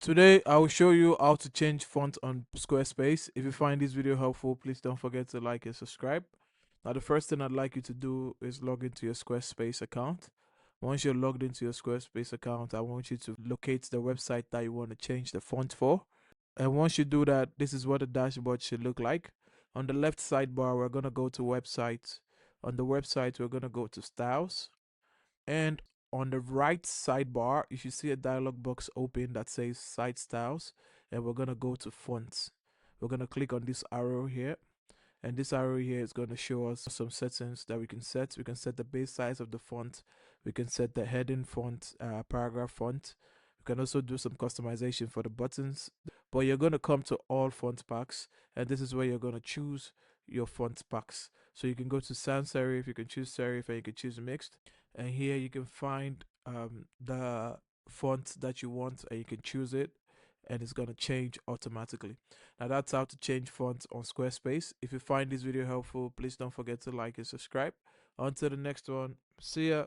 Today I will show you how to change font on Squarespace. If you find this video helpful, please don't forget to like and subscribe. Now the first thing I'd like you to do is log into your Squarespace account. Once you're logged into your Squarespace account, I want you to locate the website that you want to change the font for. And once you do that, this is what the dashboard should look like. On the left sidebar, we're going to go to websites. On the website, we're going to go to styles. And on the right sidebar, you should see a dialog box open that says Site Styles, and we're gonna go to Fonts. We're gonna click on this arrow here, and this arrow here is going to show us some settings that we can set. We can set the base size of the font. We can set the heading font, paragraph font. We can also do some customization for the buttons. But you're going to come to all font packs, and this is where you're going to choose your font packs. So you can go to sans serif, you can choose serif, and you can choose mixed. And here you can find the font that you want, and you can choose it, and it's going to change automatically. Now that's how to change fonts on Squarespace. If you find this video helpful, please don't forget to like and subscribe. On to the next one. See ya.